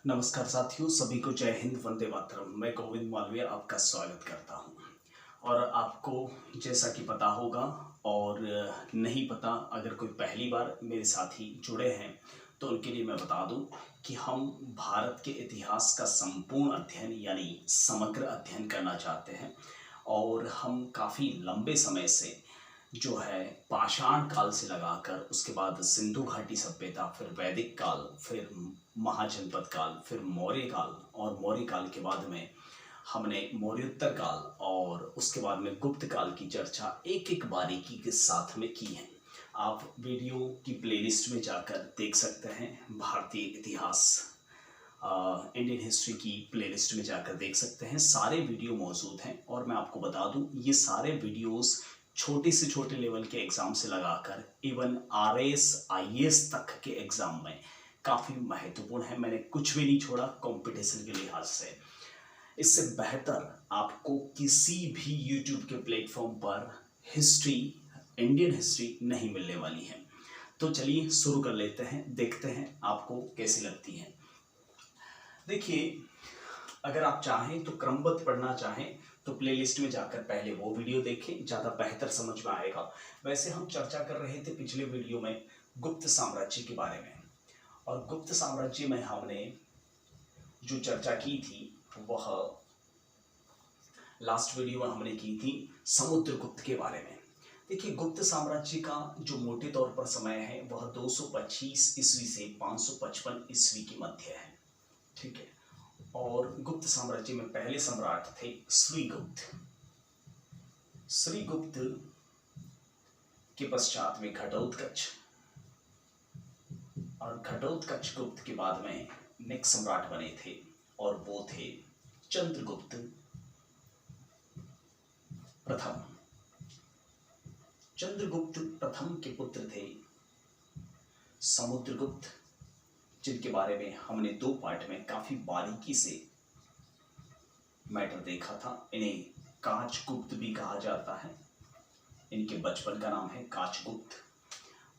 नमस्कार साथियों, सभी को जय हिंद, वंदे मातरम। मैं गोविंद मालवीय आपका स्वागत करता हूं। और आपको जैसा कि पता होगा और नहीं पता, अगर कोई पहली बार मेरे साथी जुड़े हैं तो उनके लिए मैं बता दूं कि हम भारत के इतिहास का संपूर्ण अध्ययन यानी समग्र अध्ययन करना चाहते हैं। और हम काफ़ी लंबे समय से जो है पाषाण काल से लगाकर उसके बाद सिंधु घाटी सभ्यता, फिर वैदिक काल, फिर महाजनपद काल, फिर मौर्य काल, और मौर्य काल के बाद में हमने मौर्योत्तर काल और उसके बाद में गुप्त काल की चर्चा एक एक बारीकी के साथ में की है। आप वीडियो की प्लेलिस्ट में जाकर देख सकते हैं। भारतीय इतिहास इंडियन हिस्ट्री की प्लेलिस्ट में जाकर देख सकते हैं। सारे वीडियो मौजूद हैं। और मैं आपको बता दूं, ये सारे वीडियोस छोटे से छोटे लेवल के एग्ज़ाम से लगाकर इवन RS IAS तक के एग्ज़ाम में काफ़ी महत्वपूर्ण है। मैंने कुछ भी नहीं छोड़ा कंपटीशन के लिहाज से। इससे बेहतर आपको किसी भी यूट्यूब के प्लेटफॉर्म पर हिस्ट्री, इंडियन हिस्ट्री नहीं मिलने वाली है। तो चलिए शुरू कर लेते हैं, देखते हैं आपको कैसी लगती है। देखिए, अगर आप चाहें तो क्रमबद्ध पढ़ना चाहें तो प्लेलिस्ट में जाकर पहले वो वीडियो देखें, ज़्यादा बेहतर समझ में आएगा। वैसे हम चर्चा कर रहे थे पिछले वीडियो में गुप्त साम्राज्य के बारे में, और गुप्त साम्राज्य में हमने जो चर्चा की थी वह लास्ट वीडियो में हमने की थी समुद्रगुप्त के बारे में। देखिए, गुप्त साम्राज्य का जो मोटे तौर पर समय है वह 225 ईस्वी से 555 ईस्वी के मध्य है। ठीक है। और गुप्त साम्राज्य में पहले सम्राट थे श्रीगुप्त। श्रीगुप्त के पश्चात में घटोत्कच, और घटोत्कच गुप्त के बाद में नेक्स्ट सम्राट बने थे और वो थे चंद्रगुप्त प्रथम। चंद्रगुप्त प्रथम के पुत्र थे समुद्रगुप्त, जिनके बारे में हमने 2 पार्ट में काफी बारीकी से मैटर देखा था। इन्हें काचगुप्त भी कहा जाता है। इनके बचपन का नाम है काचगुप्त।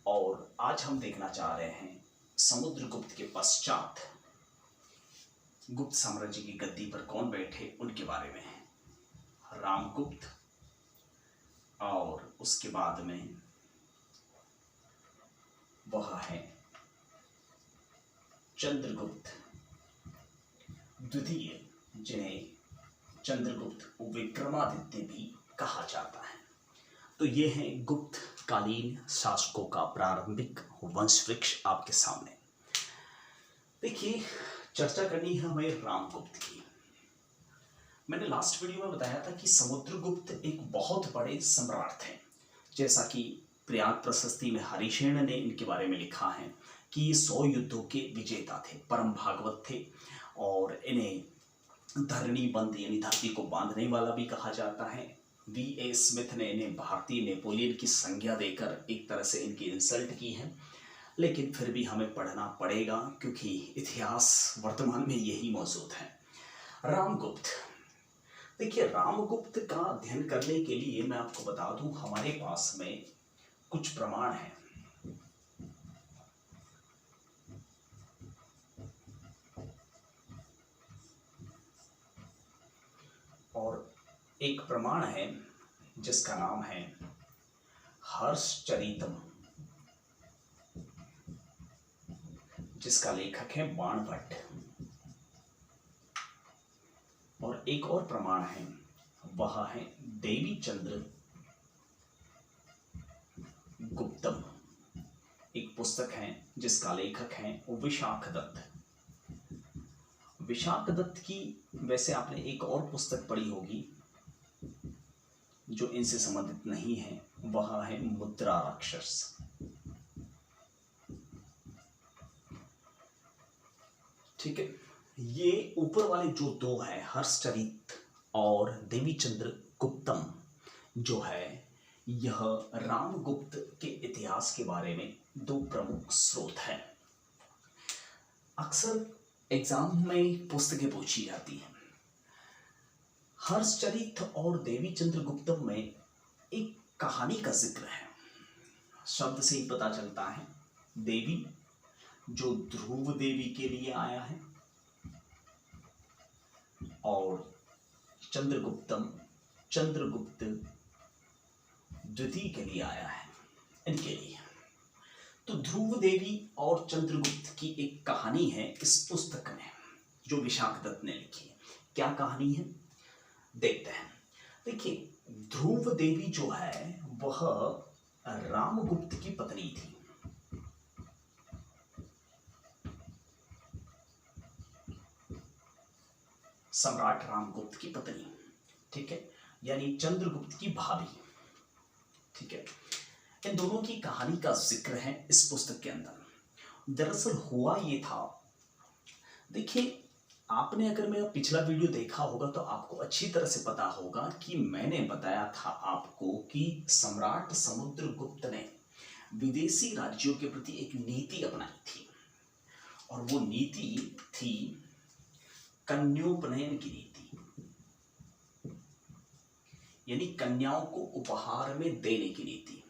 और आज हम देखना चाह रहे हैं समुद्रगुप्त के पश्चात गुप्त साम्राज्य की गद्दी पर कौन बैठे, उनके बारे में। रामगुप्त, और उसके बाद में वह है चंद्रगुप्त द्वितीय, जिन्हें चंद्रगुप्त विक्रमादित्य भी कहा जाता है। तो ये है गुप्त कालीन शासकों का प्रारंभिक वंश वृक्ष आपके सामने। देखिए, चर्चा करनी है हमें रामगुप्त की। मैंने लास्ट वीडियो में बताया था कि समुद्रगुप्त एक बहुत बड़े सम्राट थे। जैसा कि प्रयाग प्रशस्ति में हरिशेन ने इनके बारे में लिखा है कि ये 100 युद्धों के विजेता थे, परम भागवत थे, और इन्हें धरणी बंद यानी धरती को बांधने वाला भी कहा जाता है। V.A. स्मिथ ने इन्हें भारतीय नेपोलियन की संज्ञा देकर एक तरह से इनकी इंसल्ट की है। लेकिन फिर भी हमें पढ़ना पड़ेगा क्योंकि इतिहास वर्तमान में यही मौजूद है। रामगुप्त, देखिए, रामगुप्त का अध्ययन करने के लिए मैं आपको बता दूं, हमारे पास में कुछ प्रमाण हैं। और एक प्रमाण है जिसका नाम है हर्षचरितम, जिसका लेखक है बाणभट्ट। और एक और प्रमाण है, वह है देवीचंद्र गुप्तम, एक पुस्तक है जिसका लेखक है विशाखदत्त। विशाखदत्त की वैसे आपने एक और पुस्तक पढ़ी होगी जो इनसे संबंधित नहीं है, वह है मुद्रा राक्षस। ठीक है। ये ऊपर वाले जो 2 है, हर्षचरित और देवीचंद्र गुप्तम, जो है यह रामगुप्त के इतिहास के बारे में 2 प्रमुख स्रोत हैं। अक्सर एग्जाम में पुस्तकें पूछी जाती हैं। हर्षचरित और देवीचंद्र गुप्तम में एक कहानी का जिक्र है। शब्द से ही पता चलता है, देवी जो ध्रुव देवी के लिए आया है, और चंद्रगुप्त द्वितीय के लिए आया है, इनके लिए। तो ध्रुव देवी और चंद्रगुप्त की एक कहानी है इस पुस्तक में जो विशाख दत्त ने लिखी है। क्या कहानी है देखते हैं। देखिए, ध्रुव देवी जो है वह रामगुप्त की पत्नी थी। सम्राट रामगुप्त की पत्नी, ठीक है, यानी चंद्रगुप्त की भाभी, ठीक है। इन दोनों की कहानी का जिक्र है इस पुस्तक के अंदर। दरअसल हुआ ये था, देखिए, आपने अगर मेरा पिछला वीडियो देखा होगा तो आपको अच्छी तरह से पता होगा कि मैंने बताया था आपको कि सम्राट समुद्रगुप्त ने विदेशी राज्यों के प्रति एक नीति अपनाई थी, और वो नीति थी कन्योपनयन की नीति, यानी कन्याओं को उपहार में देने की नीति,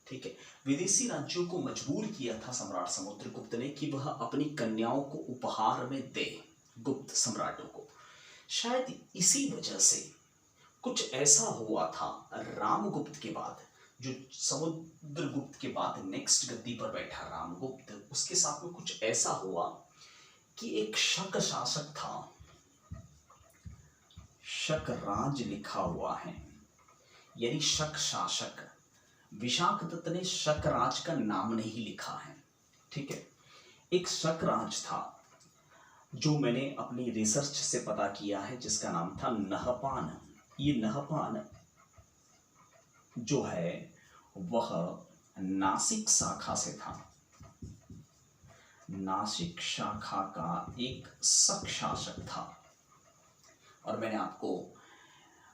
ठीक है। विदेशी राज्यों को मजबूर किया था सम्राट समुद्रगुप्त ने कि वह अपनी कन्याओं को उपहार में दे गुप्त सम्राटों को। शायद इसी वजह से कुछ ऐसा हुआ था रामगुप्त के बाद, जो समुद्रगुप्त के बाद नेक्स्ट गद्दी पर बैठा रामगुप्त, उसके साथ में कुछ ऐसा हुआ कि एक शक शासक था, शकराज लिखा हुआ है, यानी शक शासक। विशाख दत्त ने शकराज का नाम नहीं लिखा है, ठीक है। एक शकराज था जो मैंने अपनी रिसर्च से पता किया है, जिसका नाम था नहपान। ये नहपान जो है वह नासिक शाखा से था, नासिक शाखा का एक शक शासक था। और मैंने आपको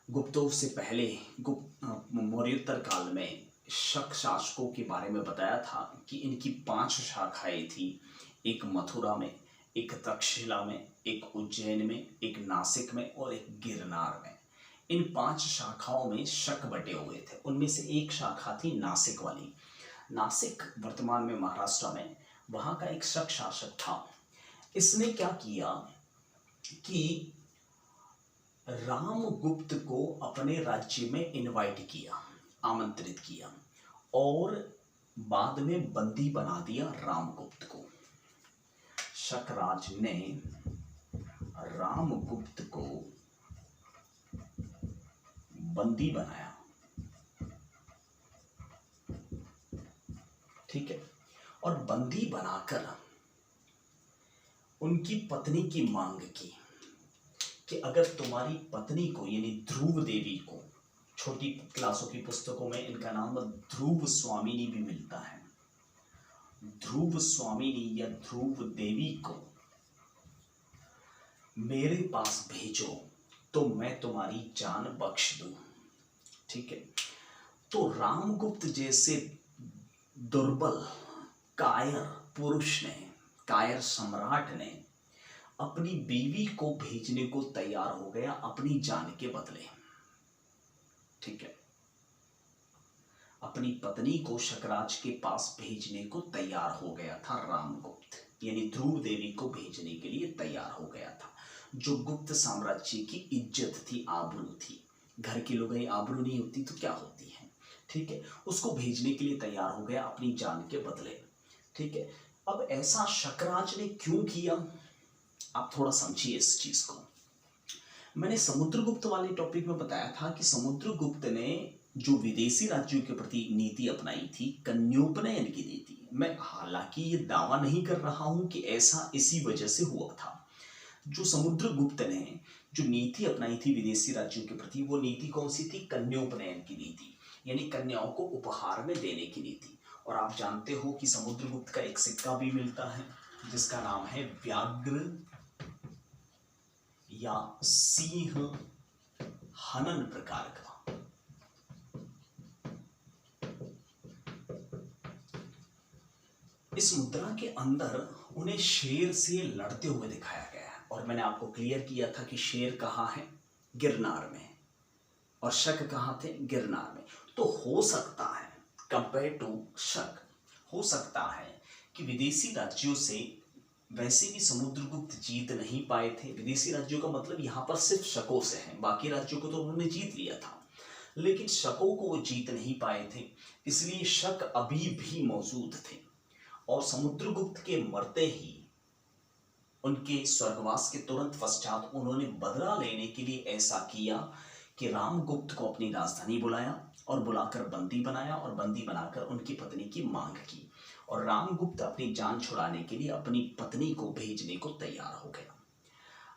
गुप्तों से पहले मौर्योत्तर काल में शक शासकों के बारे में बताया था कि इनकी 5 शाखाएं थी, एक मथुरा में, एक तक्षशिला में, एक उज्जैन में, एक नासिक में और एक गिरनार में। इन 5 शाखाओं में शक बटे हुए थे। उनमें से एक शाखा थी नासिक वाली। नासिक वर्तमान में महाराष्ट्र में, वहाँ का एक शक शासक था। इसने क्या किया कि रामगुप्त को अपने राज्य में इनवाइट किया, आमंत्रित किया, और बाद में बंदी बना दिया रामगुप्त को। शकराज ने रामगुप्त को बंदी बनाया, ठीक है, और बंदी बनाकर उनकी पत्नी की मांग की कि अगर तुम्हारी पत्नी को, यानी ध्रुव देवी को, छोटी क्लासों की पुस्तकों में इनका नाम ध्रुव स्वामिनी भी मिलता है, ध्रुव स्वामिनी या ध्रुव देवी को मेरे पास भेजो तो मैं तुम्हारी जान बख्श दूं, ठीक है। तो रामगुप्त जैसे दुर्बल कायर पुरुष ने, कायर सम्राट ने अपनी बीवी को भेजने को तैयार हो गया अपनी जान के बदले, ठीक है। अपनी पत्नी को शकराज के पास भेजने को तैयार हो गया था रामगुप्त, यानी ध्रुव देवी को भेजने के लिए तैयार हो गया था। जो गुप्त साम्राज्य की इज्जत थी, आबरू थी, घर की लोग आबरू नहीं होती तो क्या होती है, ठीक है, उसको भेजने के लिए तैयार हो गया अपनी जान के बदले, ठीक है। अब ऐसा शकराज ने क्यों किया, आप थोड़ा समझिए इस चीज को। मैंने समुद्रगुप्त वाले टॉपिक में बताया था कि समुद्रगुप्त ने जो विदेशी राज्यों के प्रति नीति अपनाई थी, कन्योपनयन की नीति। मैं हालांकि ये दावा नहीं कर रहा हूं कि ऐसा इसी वजह से हुआ था। जो समुद्रगुप्त ने जो नीति अपनाई थी विदेशी राज्यों के प्रति, वो नीति कौन सी थी? कन्योपनयन की नीति, यानी कन्याओं को उपहार में देने की नीति। और आप जानते हो कि समुद्रगुप्त का एक सिक्का भी मिलता है जिसका नाम है व्याघ्र या सिंह हनन प्रकार का। इस मुद्रा के अंदर उन्हें शेर से लड़ते हुए दिखाया गया है, और मैंने आपको क्लियर किया था कि शेर कहाँ है? गिरनार में, और शक कहाँ थे? गिरनार में। तो हो सकता है, कंपेयर टू शक, हो सकता है कि विदेशी राज्यों से वैसे भी समुद्रगुप्त जीत नहीं पाए थे। विदेशी राज्यों का मतलब यहाँ पर सिर्फ शकों से है, बाकी राज्यों को तो उन्होंने जीत लिया था, लेकिन शकों को वो जीत नहीं पाए थे, इसलिए शक अभी भी मौजूद थे। और समुद्रगुप्त के मरते ही उनके स्वर्गवास के तुरंत पश्चात उन्होंने बदला लेने के लिए ऐसा किया कि रामगुप्त को अपनी राजधानी बुलाया और बुलाकर बंदी बनाया और बंदी बनाकर उनकी पत्नी की मांग की, और रामगुप्त अपनी जान छुड़ाने के लिए अपनी पत्नी को भेजने को तैयार हो गया।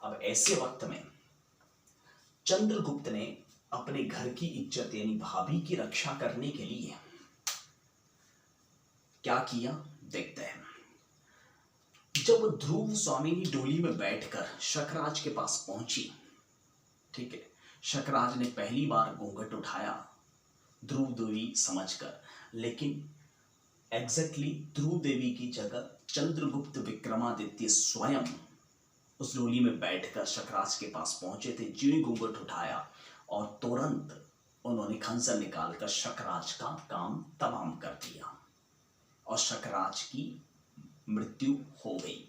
अब ऐसे वक्त में चंद्रगुप्त ने अपने घर की इज्जत यानी भाभी की रक्षा करने के लिए क्या किया, देखते हैं। जब ध्रुव स्वामिनी डोली में बैठकर शकराज के पास पहुंची, ठीक है, शकराज ने पहली बार घूंघट उठाया ध्रुव देवी समझकर, लेकिन एग्जैक्टली ध्रुव देवी की जगह चंद्रगुप्त विक्रमादित्य स्वयं उस डोली में बैठकर शकराज के पास पहुंचे थे। ज्यों ही घूंघट उठाया और तुरंत उन्होंने खंजर निकालकर शकराज का काम तमाम कर दिया और शकराज की मृत्यु हो गई।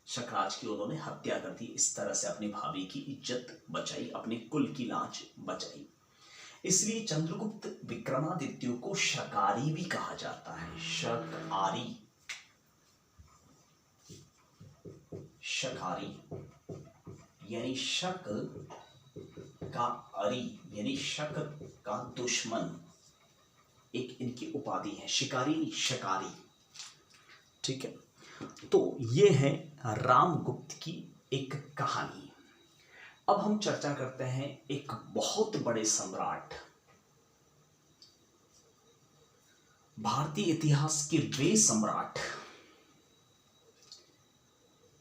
शकराज की उन्होंने हत्या कर दी। इस तरह से अपनी भाभी की इज्जत बचाई, अपने कुल की लाज बचाई। इसलिए चंद्रगुप्त विक्रमादित्य को शकारी भी कहा जाता है। शकारी, शकारी यानी शक का अरी यानी शक का दुश्मन, एक इनकी उपाधि है। शिकारी, शकारी, ठीक है। तो ये है रामगुप्त की एक कहानी। अब हम चर्चा करते हैं एक बहुत बड़े सम्राट, भारतीय इतिहास के वे सम्राट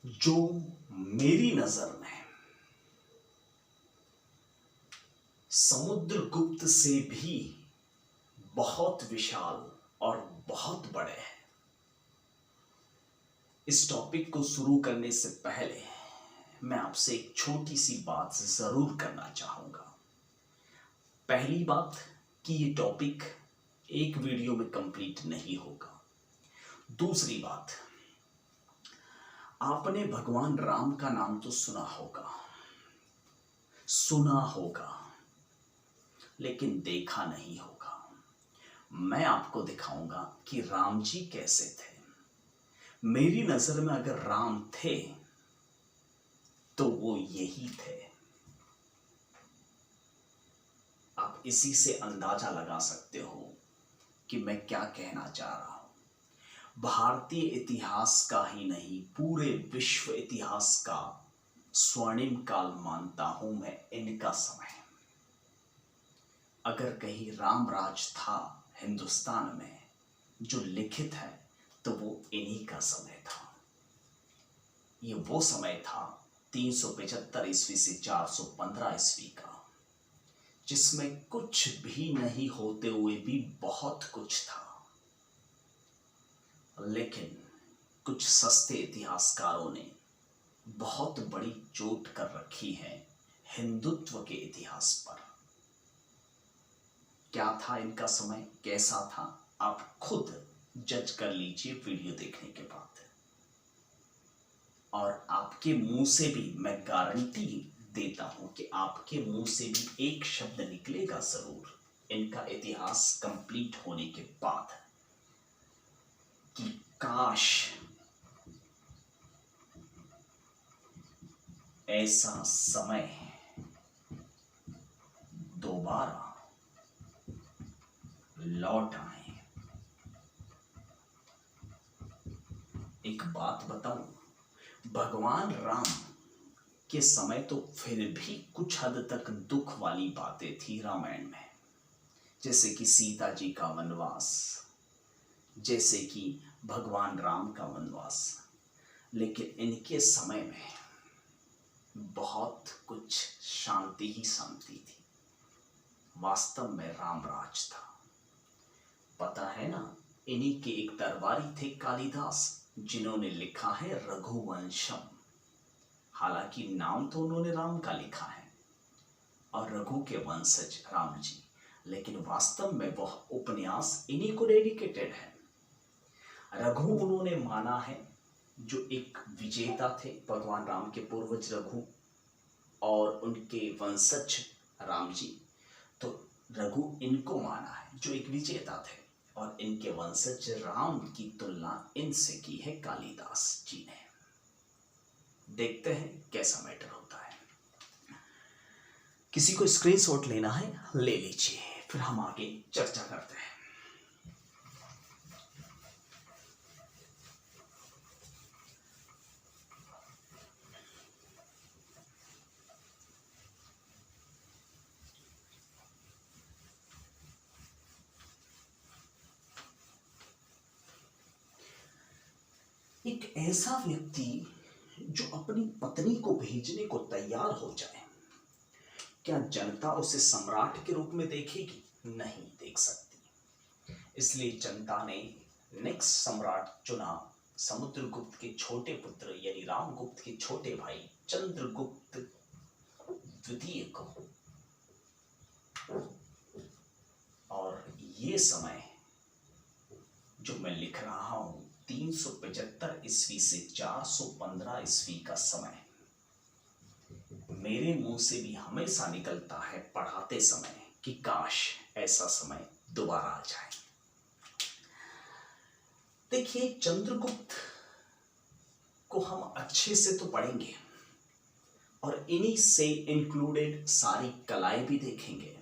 जो मेरी नजर में समुद्रगुप्त से भी बहुत विशाल और बहुत बड़े हैं। इस टॉपिक को शुरू करने से पहले मैं आपसे एक छोटी सी बात जरूर करना चाहूंगा। पहली बात कि ये टॉपिक एक वीडियो में कंप्लीट नहीं होगा। दूसरी बात, आपने भगवान राम का नाम तो सुना होगा लेकिन देखा नहीं होगा। मैं आपको दिखाऊंगा कि राम जी कैसे थे। मेरी नजर में अगर राम थे तो वो यही थे। आप इसी से अंदाजा लगा सकते हो कि मैं क्या कहना चाह रहा हूं। भारतीय इतिहास का ही नहीं, पूरे विश्व इतिहास का स्वर्णिम काल मानता हूं मैं इनका समय। अगर कहीं रामराज था हिंदुस्तान में जो लिखित है तो वो इन्हीं का समय था। ये वो समय था 375 ईस्वी से 415 ईस्वी का, जिसमें कुछ भी नहीं होते हुए भी बहुत कुछ था। लेकिन कुछ सस्ते इतिहासकारों ने बहुत बड़ी चोट कर रखी है हिंदुत्व के इतिहास पर। क्या था इनका समय, कैसा था, आप खुद जज कर लीजिए वीडियो देखने के बाद। और आपके मुंह से भी मैं गारंटी देता हूं कि आपके मुंह से भी एक शब्द निकलेगा जरूर इनका इतिहास कंप्लीट होने के बाद कि काश ऐसा समय दोबारा लौट आए। एक बात बताऊं, भगवान राम के समय तो फिर भी कुछ हद तक दुख वाली बातें थी रामायण में, जैसे कि सीता जी का वनवास, जैसे कि भगवान राम का वनवास। लेकिन इनके समय में बहुत कुछ शांति ही शांति थी। वास्तव में रामराज था। पता है ना, इन्हीं के एक दरबारी थे कालिदास, जिन्होंने लिखा है रघुवंशम। हालांकि नाम तो उन्होंने राम का लिखा है और रघु के वंशज राम जी, लेकिन वास्तव में वह उपन्यास इन्हीं को डेडिकेटेड है। रघु उन्होंने माना है जो एक विजेता थे, भगवान राम के पूर्वज रघु और उनके वंशज राम जी, तो रघु इनको माना है जो एक विजेता थे, और इनके वंशज राम की तुलना इनसे की है कालिदास जी ने। देखते हैं कैसा मैटर होता है। किसी को स्क्रीनशॉट लेना है ले लीजिए, फिर हम आगे चर्चा करते हैं। एक ऐसा व्यक्ति जो अपनी पत्नी को भेजने को तैयार हो जाए, क्या जनता उसे सम्राट के रूप में देखेगी? नहीं देख सकती। इसलिए जनता ने नेक्स्ट सम्राट चुना समुद्रगुप्त के छोटे पुत्र यानी रामगुप्त के छोटे भाई चंद्रगुप्त द्वितीय को। और ये समय जो मैं लिख रहा हूं 375 ईस्वी से 415 ईस्वी का समय मेरे मुंह से भी हमेशा निकलता है पढ़ाते समय कि काश ऐसा समय दोबारा आ जाए। देखिए, चंद्रगुप्त को हम अच्छे से तो पढ़ेंगे और इन्हीं से इंक्लूडेड सारी कलाएं भी देखेंगे,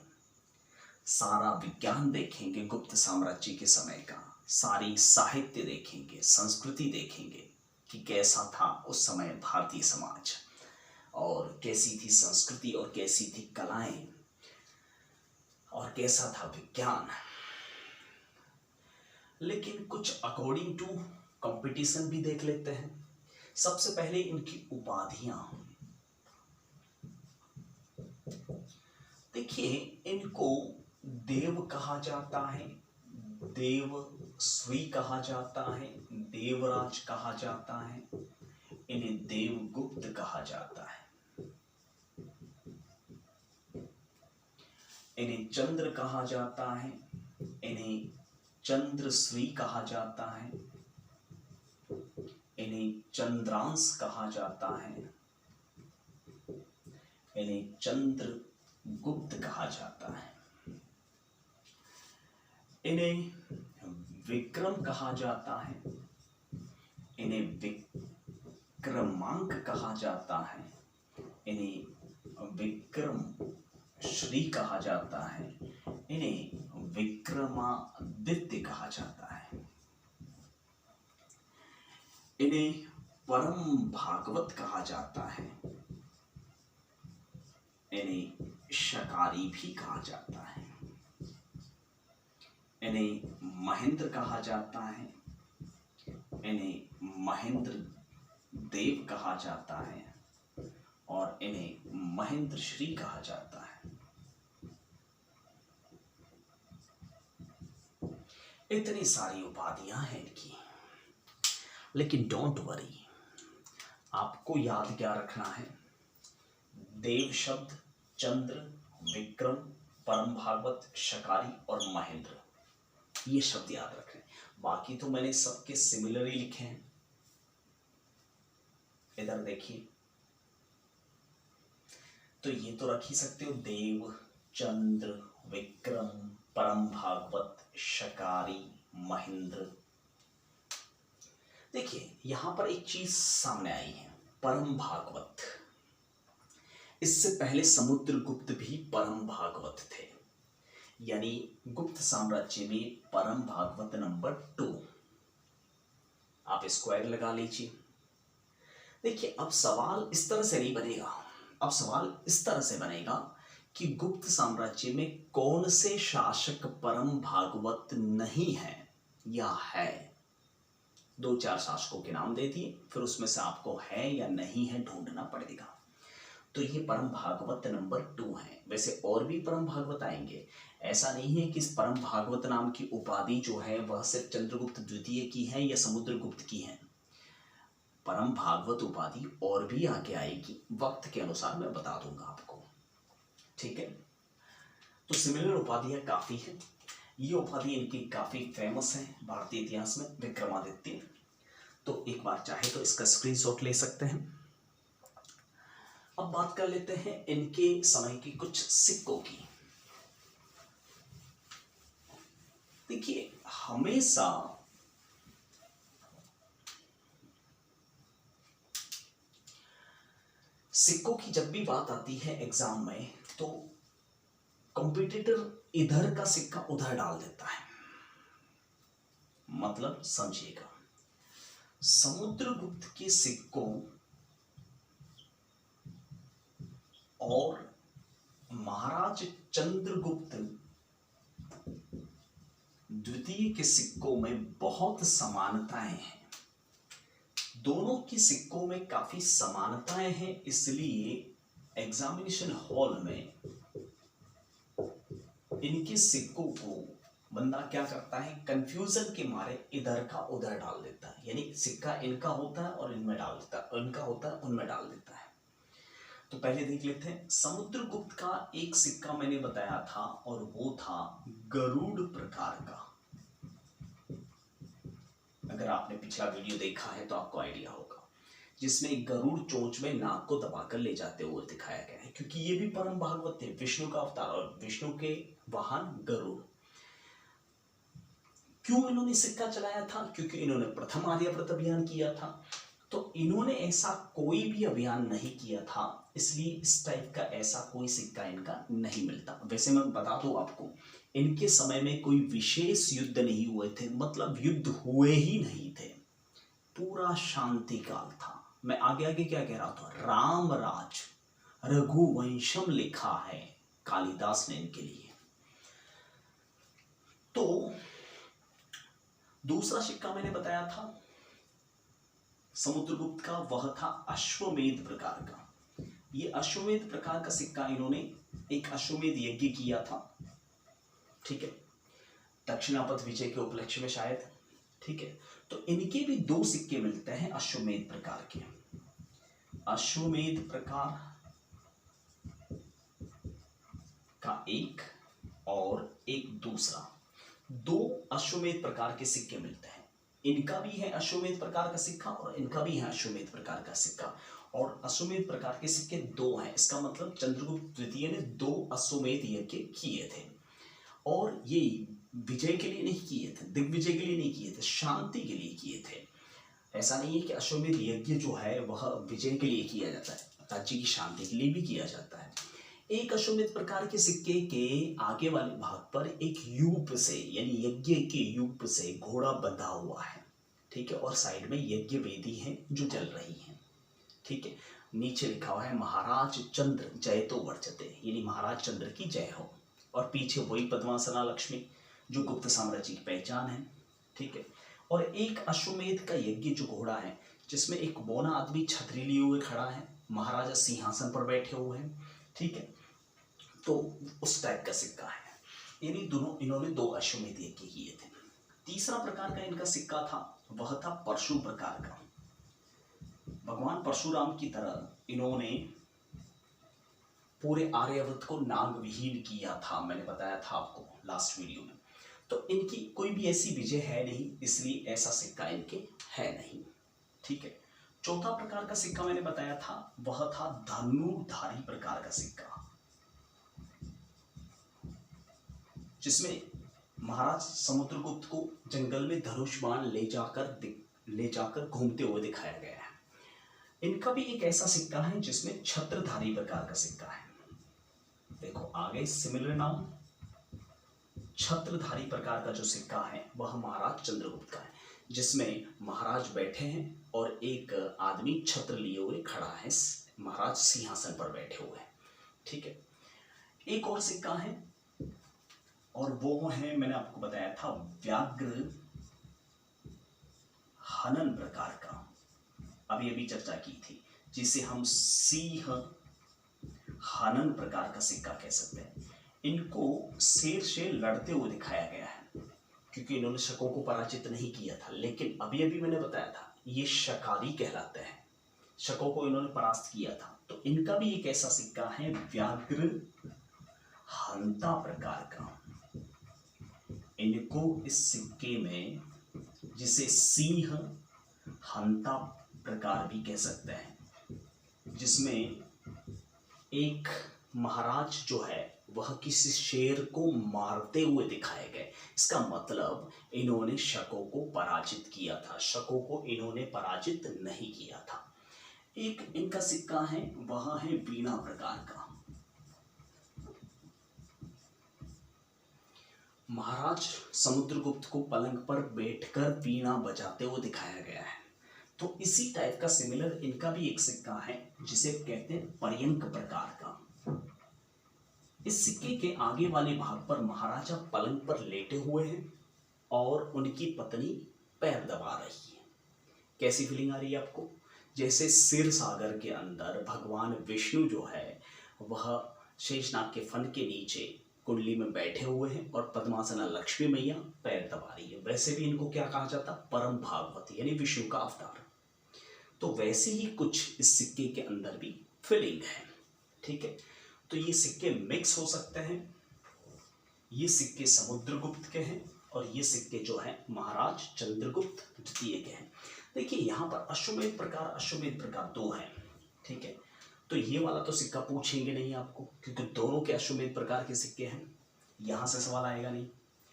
सारा विज्ञान देखेंगे गुप्त साम्राज्य के समय का, सारी साहित्य देखेंगे, संस्कृति देखेंगे कि कैसा था उस समय भारतीय समाज, और कैसी थी संस्कृति और कैसी थी कलाएं और कैसा था विज्ञान। लेकिन कुछ अकॉर्डिंग टू कंपटीशन भी देख लेते हैं। सबसे पहले इनकी उपाधियां देखिए। इनको देव कहा जाता है, देवश्री कहा जाता है, देवराज कहा जाता है, इन्हें देवगुप्त कहा जाता है, इन्हें चंद्र कहा जाता है, इन्हें चंद्रश्री कहा जाता है, इन्हें चंद्रांश कहा जाता है, इन्हें चंद्रगुप्त कहा जाता है, इन्हें विक्रम कहा जाता है, इन्हें विक्रमांक कहा जाता है, इन्हें विक्रम श्री कहा जाता है, इन्हें विक्रमादित्य कहा जाता है, इन्हें परम भागवत कहा जाता है, इन्हें शकारी भी कहा जाता है, इन्हें महेंद्र कहा जाता है, इन्हें महेंद्र देव कहा जाता है, और इन्हें महेंद्र श्री कहा जाता है। इतनी सारी उपाधियां हैं इनकी, लेकिन डोंट वरी, आपको याद क्या रखना है? देव शब्द, चंद्र, विक्रम, परम भागवत, शकारी और महेंद्र, ये शब्द याद रखें। बाकी तो मैंने सबके सिमिलर ही लिखे हैं। इधर देखिए, तो ये तो रख ही सकते हो, देव, चंद्र, विक्रम, परम भागवत, शकारी, महेंद्र। देखिए, यहां पर एक चीज सामने आई है, परम भागवत। इससे पहले समुद्रगुप्त भी परम भागवत थे, यानी गुप्त साम्राज्य में परम भागवत नंबर 2। आप स्क्वायर लगा लीजिए। देखिए, अब सवाल इस तरह से नहीं बनेगा, अब सवाल इस तरह से बनेगा कि गुप्त साम्राज्य में कौन से शासक परम भागवत नहीं है या है। 2-4 शासकों के नाम दे दिए, फिर उसमें से आपको है या नहीं है ढूंढना पड़ेगा। तो ये परम भागवत नंबर 2 है। वैसे और भी परम भागवत आएंगे, ऐसा नहीं है कि इस परम भागवत नाम की उपाधि जो है वह सिर्फ चंद्रगुप्त द्वितीय की है या समुद्रगुप्त की है। परम भागवत उपाधि और भी आगे आएगी, वक्त के अनुसार मैं बता दूंगा आपको, ठीक है। तो सिमिलर उपाधियां काफी है। ये उपाधि इनकी काफी फेमस है भारतीय इतिहास में, विक्रमादित्य। तो एक बार चाहे तो इसका स्क्रीनशॉट ले सकते हैं। अब बात कर लेते हैं इनके समय की कुछ सिक्कों की। देखिए, हमेशा सिक्कों की जब भी बात आती है एग्जाम में, तो कॉम्पिटिटर इधर का सिक्का उधर डाल देता है। मतलब समझिएगा, समुद्रगुप्त के सिक्कों और महाराज चंद्रगुप्त द्वितीय के सिक्कों में बहुत समानताएं हैं। दोनों के सिक्कों में काफी समानताएं हैं, इसलिए एग्जामिनेशन हॉल में इनके सिक्कों को बंदा क्या करता है, कंफ्यूजन के मारे इधर का उधर डाल देता है। यानी सिक्का इनका होता है और इनमें डाल देता है, इनका होता है उनमें डाल देता है। तो पहले देख लेते हैं, समुद्रगुप्त का एक सिक्का मैंने बताया था और वो था गरुड़ प्रकार का। अगर आपने पिछला वीडियो देखा है तो आपको आइडिया होगा, जिसमें एक गरुड़ चोंच में नाग को दबाकर ले जाते हुए दिखाया गया है, क्योंकि ये भी परम भागवत थे, विष्णु का अवतार और विष्णु के वाहन गरुड़। क्यों इन्होंने सिक्का चलाया था? क्योंकि इन्होंने प्रथम आर्यभट्ट अभियान किया था। तो इन्होंने ऐसा कोई भी अभियान नहीं किया था, इसलिए इस टाइप का ऐसा कोई सिक्का इनका नहीं मिलता। वैसे मैं बता दूं आपको, इनके समय में कोई विशेष युद्ध नहीं हुए थे, मतलब युद्ध हुए ही नहीं थे, पूरा शांति काल था। मैं आगे आगे क्या कह रहा था, राम राज रघुवंशम लिखा है कालिदास ने इनके लिए। तो दूसरा सिक्का मैंने बताया था समुद्रगुप्त का, वह था अश्वमेध प्रकार का। ये अश्वमेध प्रकार का सिक्का इन्होंने एक अश्वमेध यज्ञ किया था, ठीक है, दक्षिणापथ विजय के उपलक्ष्य में शायद, ठीक है। तो इनके भी दो सिक्के मिलते हैं अश्वमेध प्रकार के, अश्वमेध प्रकार का एक और एक दूसरा, दो अश्वमेध प्रकार के सिक्के मिलते हैं। इनका भी है अश्वमेध प्रकार का सिक्का और इनका भी है अश्वमेध प्रकार का सिक्का, और अश्वमेध प्रकार के सिक्के दो हैं। इसका मतलब चंद्रगुप्त द्वितीय ने दो अश्वमेध यज्ञ किए थे, और ये विजय के लिए नहीं किए थे, दिग्विजय के लिए नहीं किए थे, शांति के लिए किए थे। ऐसा नहीं है कि अश्वमेध यज्ञ जो है वह विजय के लिए किया जाता है, राज्य की शांति के लिए भी किया जाता है। एक अश्वमेध प्रकार के सिक्के के आगे वाले भाग पर एक यूप से, यानी यज्ञ के यूप से घोड़ा बंधा हुआ है, ठीक है, और साइड में यज्ञ वेदी है जो जल रही है, ठीक है। नीचे लिखा हुआ है महाराज चंद्र जयतो वर्चते, यानी महाराज चंद्र की जय हो, और पीछे वही पद्मासना लक्ष्मी जो गुप्त साम्राज्य की पहचान है, ठीक है। और एक अश्वमेध का यज्ञ जो घोड़ा है, जिसमें एक बौना आदमी छतरी लिए हुए खड़ा है, महाराजा सिंहासन पर बैठे हुए हैं, ठीक है। तो उस टाइप का सिक्का है। यानी दोनों इन्होंने दो अश्वमेध यज्ञ किए थे। तीसरा प्रकार का इनका सिक्का था, वह था परशु प्रकार का। भगवान परशुराम की तरह इन्होंने पूरे आर्यवर्त को नाग विहीन किया था, मैंने बताया था आपको लास्ट वीडियो में। तो इनकी कोई भी ऐसी विजय है नहीं, इसलिए ऐसा सिक्का इनके है नहीं, ठीक है। चौथा प्रकार का सिक्का मैंने बताया था, वह था धनुर्धारी प्रकार का सिक्का, जिसमें महाराज समुद्रगुप्त को जंगल में धनुष बाण ले जाकर घूमते हुए दिखाया गया है। इनका भी एक ऐसा सिक्का है जिसमें छत्रधारी प्रकार का सिक्का है। देखो आगे सिमिलर नाउन, छत्रधारी प्रकार का जो सिक्का है वह महाराज चंद्रगुप्त का है, जिसमें महाराज बैठे हैं और एक आदमी छत्र लिए हुए खड़ा है, महाराज सिंहासन पर बैठे हुए हैं, ठीक है। एक और सिक्का है और वो है, मैंने आपको बताया था, व्याघ्र हनन प्रकार का, अभी अभी चर्चा की थी, जिसे हम सिंह हनन प्रकार का सिक्का कह सकते हैं। इनको शेर से लड़ते हुए दिखाया गया है, क्योंकि इन्होंने शकों को पराजित नहीं किया था, लेकिन अभी अभी मैंने बताया था ये शकारी कहलाते हैं, शकों को इन्होंने परास्त किया था। तो इनका भी एक ऐसा सिक्का है व्याघ्र हंता प्रकार का। इनको इस सिक्के में, जिसे सिंह हंता प्रकार भी कह सकते हैं, जिसमें एक महाराज जो है वह किसी शेर को मारते हुए दिखाए गए। इसका मतलब इन्होंने शकों को पराजित किया था, शकों को इन्होंने पराजित नहीं किया था। एक इनका सिक्का है, वह है वीणा प्रकार का। महाराज समुद्रगुप्त को पलंग पर बैठकर वीणा बजाते हुए दिखाया गया है। तो इसी टाइप का सिमिलर इनका भी एक सिक्का है, जिसे कहते हैं पर्यंक प्रकार का। इस सिक्के के आगे वाले भाग पर महाराजा पलंग पर लेटे हुए हैं और उनकी पत्नी पैर दबा रही है। कैसी फीलिंग आ रही है आपको? जैसे क्षीर सागर के अंदर भगवान विष्णु जो है वह शेषनाग के फन के नीचे कुंडली में बैठे हुए हैं और पद्मासना लक्ष्मी मैया पैर दबा रही है, वैसे भी इनको क्या कहा जाता? परम भागवती, यानी विष्णु का अवतार। तो वैसे ही कुछ इस सिक्के के अंदर भी फीलिंग है। ठीक है, तो ये सिक्के मिक्स हो सकते हैं। ये सिक्के समुद्रगुप्त के हैं और ये सिक्के जो हैं महाराज चंद्रगुप्त द्वितीय के हैं। देखिए यहाँ पर अश्वमेध प्रकार दो हैं। ठीक है, तो ये वाला तो सिक्का पूछेंगे नहीं आपको, क्योंकि दोनों के अश्वमेध प्रकार के सिक्के हैं, यहाँ से सवाल आएगा नहीं।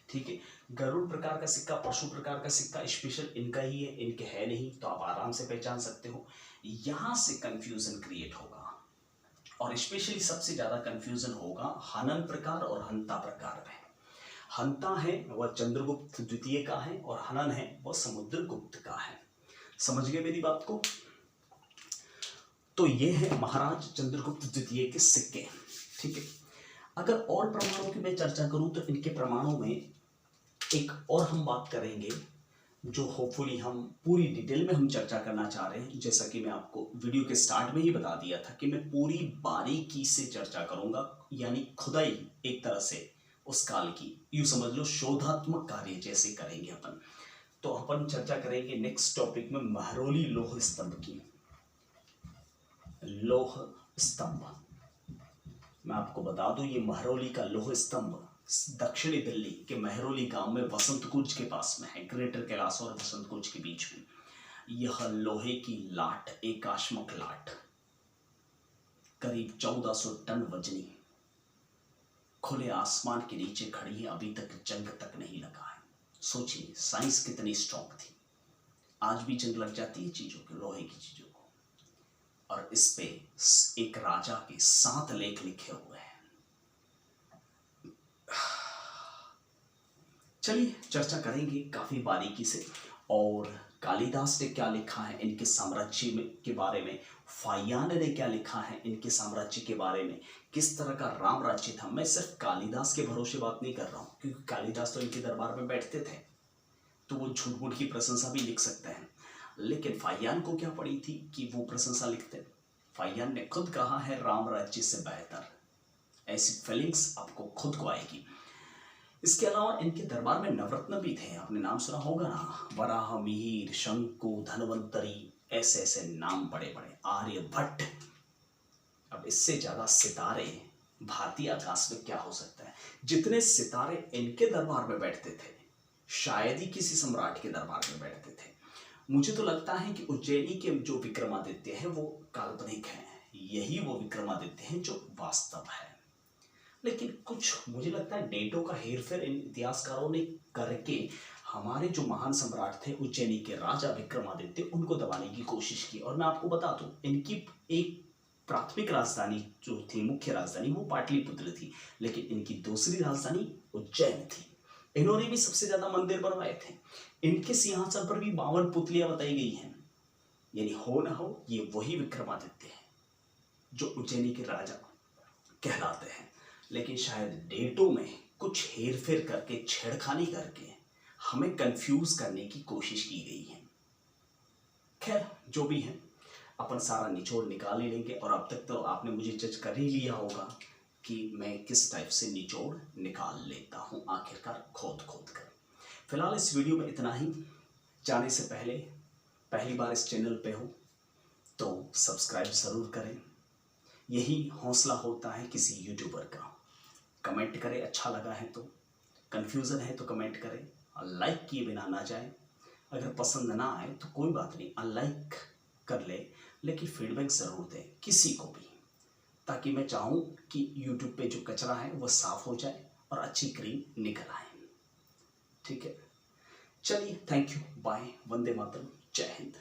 ठीक है, गरुड़ प्रकार का सिक्का, पशु प्रकार का सिक्का स्पेशल इनका ही है, इनके है नहीं, तो आप आराम से पहचान सकते हो। यहाँ से कंफ्यूजन क्रिएट होगा और स्पेशली सबसे ज्यादा कंफ्यूजन होगा हनन प्रकार और हंता प्रकार में। हंता है वह चंद्रगुप्त द्वितीय का है और हनन है वह समुद्रगुप्त का है। समझ गए मेरी बात को? तो ये है महाराज चंद्रगुप्त द्वितीय के सिक्के। ठीक है, अगर और प्रमाणों की मैं चर्चा करूं तो इनके प्रमाणों में एक और हम बात करेंगे, जो होपफुली हम पूरी डिटेल में हम चर्चा करना चाह रहे हैं। जैसा कि मैं आपको वीडियो के स्टार्ट में ही बता दिया था कि मैं पूरी बारीकी से चर्चा करूंगा, यानी खुदाई एक तरह से उस काल की, यूं समझ लो शोधात्मक कार्य जैसे करेंगे अपन। तो अपन चर्चा करेंगे नेक्स्ट टॉपिक में महरौली लौह स्तंभ की। लौह स्तंभ मैं आपको बता दूं, ये महरौली का लौह स्तंभ दक्षिणी दिल्ली के महरौली गांव में वसंत कुंज के पास में है, ग्रेटर कैलाश और वसंत कुंज के बीच में। यह लोहे की लाट, एकाश्मक लाट, करीब 1400 टन वजनी, खुले आसमान के नीचे खड़ी है, अभी तक जंग तक नहीं लगा है। सोचिए साइंस कितनी स्ट्रॉन्ग थी। आज भी जंग लग जाती है चीजों की, लोहे की चीजों को। और इस पे एक राजा के 7 लेख लिखे हुए हैं। चलिए चर्चा करेंगे काफी बारीकी से। और कालिदास ने क्या लिखा है इनके साम्राज्य में के बारे में, फाहियान ने क्या लिखा है इनके साम्राज्य के बारे में, किस तरह का राम राज्य था। मैं सिर्फ कालिदास के भरोसे बात नहीं कर रहा हूँ, क्योंकि कालिदास तो इनके दरबार में बैठते थे, तो वो झूठ मूठ की प्रशंसा भी लिख सकते हैं। लेकिन फाहियान को क्या पड़ी थी कि वो प्रशंसा लिखते? फाहियान ने खुद कहा है राम राज्य से बेहतर। ऐसी फीलिंग्स आपको खुद को आएगी। इसके अलावा इनके दरबार में नवरत्न भी थे, आपने नाम सुना होगा ना, वराह, मिहिर, शंकु, धनवंतरी, ऐसे ऐसे नाम बड़े बड़े, आर्यभट्ट। अब इससे ज्यादा सितारे भारतीय आकाश में क्या हो सकता है? जितने सितारे इनके दरबार में बैठते थे शायद ही किसी सम्राट के दरबार में बैठते थे। मुझे तो लगता है कि उज्जैनी के जो विक्रमादित्य है वो काल्पनिक है, यही वो विक्रमादित्य है जो वास्तव है। लेकिन कुछ मुझे लगता है डेटों का हेरफेर इन इतिहासकारों ने करके हमारे जो महान सम्राट थे उज्जैनी के राजा विक्रमादित्य, उनको दबाने की कोशिश की। और मैं आपको बता दूं, इनकी एक प्राथमिक राजधानी जो थी, मुख्य राजधानी, वो पाटलिपुत्र थी, लेकिन इनकी दूसरी राजधानी उज्जैन थी। इन्होंने भी सबसे ज्यादा मंदिर बनवाए थे। इनके सिंहासन पर भी 52 पुतलियां बताई गई हैं। यानी हो ना हो ये वही विक्रमादित्य है जो उज्जैनी के राजा कहलाते हैं। लेकिन शायद डेटों में कुछ हेरफेर करके, छेड़खानी करके हमें कंफ्यूज करने की कोशिश की गई है। खैर जो भी है, अपन सारा निचोड़ निकाल ही लेंगे। और अब तक तो आपने मुझे जज कर ही लिया होगा कि मैं किस टाइप से निचोड़ निकाल लेता हूँ आखिरकार, खोद खोद कर। फिलहाल इस वीडियो में इतना ही। जाने से पहले पहली बार इस चैनल पे हो तो सब्सक्राइब ज़रूर करें, यही हौसला होता है किसी यूट्यूबर का। कमेंट करें अच्छा लगा है तो, कन्फ्यूज़न है तो कमेंट करें, और लाइक किए बिना ना जाए। अगर पसंद ना आए तो कोई बात नहीं, अनलाइक कर ले, लेकिन फीडबैक ज़रूर दें किसी को भी, ताकि मैं चाहूँ कि यूट्यूब पे जो कचरा है वो साफ़ हो जाए और अच्छी क्रीम निकल आए। ठीक है, चलिए, thank you, bye, Vande Mataram, जय हिंद।